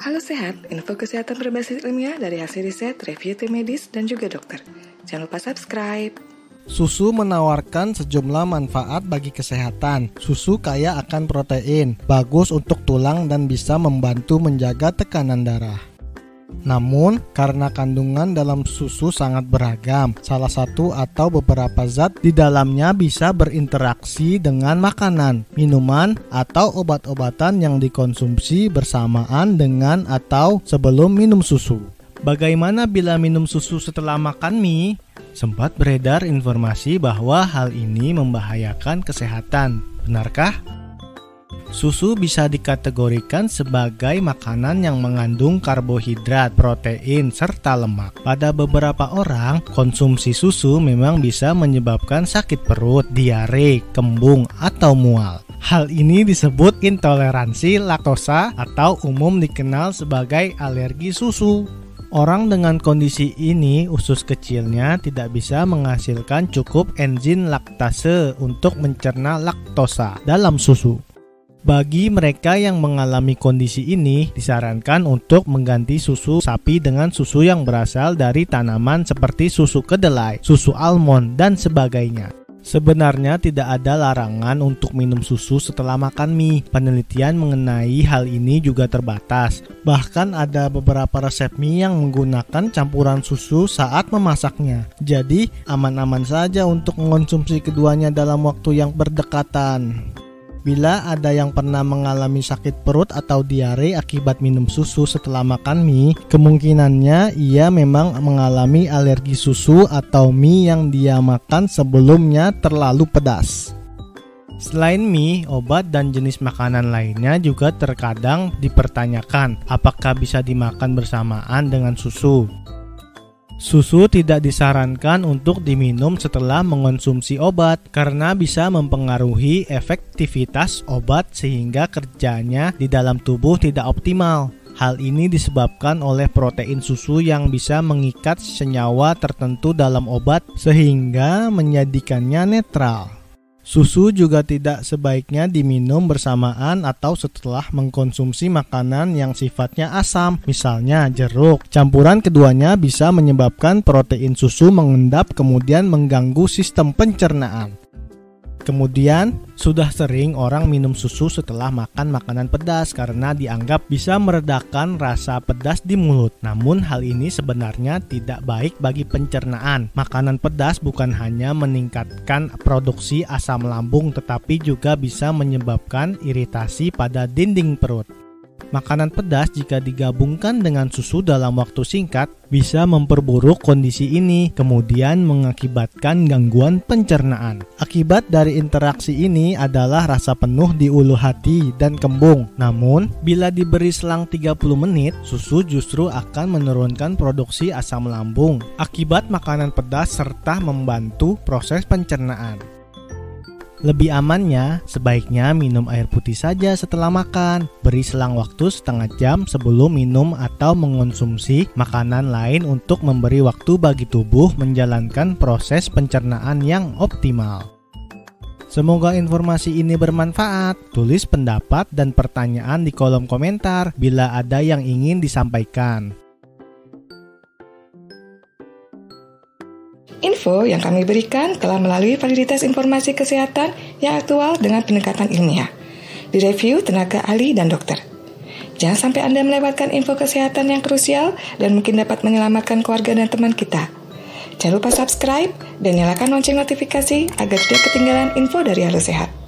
Halo Sehat, info kesehatan berbasis ilmiah dari hasil riset, review tim medis, dan juga dokter. Jangan lupa subscribe. Susu menawarkan sejumlah manfaat bagi kesehatan. Susu kaya akan protein, bagus untuk tulang dan bisa membantu menjaga tekanan darah. Namun, karena kandungan dalam susu sangat beragam, salah satu atau beberapa zat di dalamnya bisa berinteraksi dengan makanan, minuman, atau obat-obatan yang dikonsumsi bersamaan dengan atau sebelum minum susu. Bagaimana bila minum susu setelah makan mie? Sempat beredar informasi bahwa hal ini membahayakan kesehatan. Benarkah? Susu bisa dikategorikan sebagai makanan yang mengandung karbohidrat, protein, serta lemak. Pada beberapa orang, konsumsi susu memang bisa menyebabkan sakit perut, diare, kembung, atau mual. Hal ini disebut intoleransi laktosa atau umum dikenal sebagai alergi susu. Orang dengan kondisi ini, usus kecilnya tidak bisa menghasilkan cukup enzim laktase untuk mencerna laktosa dalam susu. Bagi mereka yang mengalami kondisi ini, disarankan untuk mengganti susu sapi dengan susu yang berasal dari tanaman seperti susu kedelai, susu almond, dan sebagainya. Sebenarnya tidak ada larangan untuk minum susu setelah makan mie. Penelitian mengenai hal ini juga terbatas. Bahkan ada beberapa resep mie yang menggunakan campuran susu saat memasaknya. Jadi, aman-aman saja untuk mengonsumsi keduanya dalam waktu yang berdekatan. Bila ada yang pernah mengalami sakit perut atau diare akibat minum susu setelah makan mie, kemungkinannya ia memang mengalami alergi susu atau mie yang dia makan sebelumnya terlalu pedas. Selain mie, obat dan jenis makanan lainnya juga terkadang dipertanyakan apakah bisa dimakan bersamaan dengan susu. Susu tidak disarankan untuk diminum setelah mengonsumsi obat karena bisa mempengaruhi efektivitas obat sehingga kerjanya di dalam tubuh tidak optimal. Hal ini disebabkan oleh protein susu yang bisa mengikat senyawa tertentu dalam obat sehingga menjadikannya netral. Susu juga tidak sebaiknya diminum bersamaan atau setelah mengkonsumsi makanan yang sifatnya asam, misalnya jeruk. Campuran keduanya bisa menyebabkan protein susu mengendap kemudian mengganggu sistem pencernaan. Kemudian, sudah sering orang minum susu setelah makan makanan pedas karena dianggap bisa meredakan rasa pedas di mulut. Namun hal ini sebenarnya tidak baik bagi pencernaan. Makanan pedas bukan hanya meningkatkan produksi asam lambung tetapi juga bisa menyebabkan iritasi pada dinding perut. Makanan pedas jika digabungkan dengan susu dalam waktu singkat bisa memperburuk kondisi ini, kemudian mengakibatkan gangguan pencernaan. Akibat dari interaksi ini adalah rasa penuh di ulu hati dan kembung. Namun, bila diberi selang 30 menit, susu justru akan menurunkan produksi asam lambung akibat makanan pedas serta membantu proses pencernaan. Lebih amannya, sebaiknya minum air putih saja setelah makan. Beri selang waktu setengah jam sebelum minum atau mengonsumsi makanan lain untuk memberi waktu bagi tubuh menjalankan proses pencernaan yang optimal. Semoga informasi ini bermanfaat. Tulis pendapat dan pertanyaan di kolom komentar bila ada yang ingin disampaikan. Info yang kami berikan telah melalui validitas informasi kesehatan yang aktual dengan pendekatan ilmiah. Direview tenaga ahli dan dokter. Jangan sampai Anda melewatkan info kesehatan yang krusial dan mungkin dapat menyelamatkan keluarga dan teman kita. Jangan lupa subscribe dan nyalakan lonceng notifikasi agar tidak ketinggalan info dari Halo Sehat.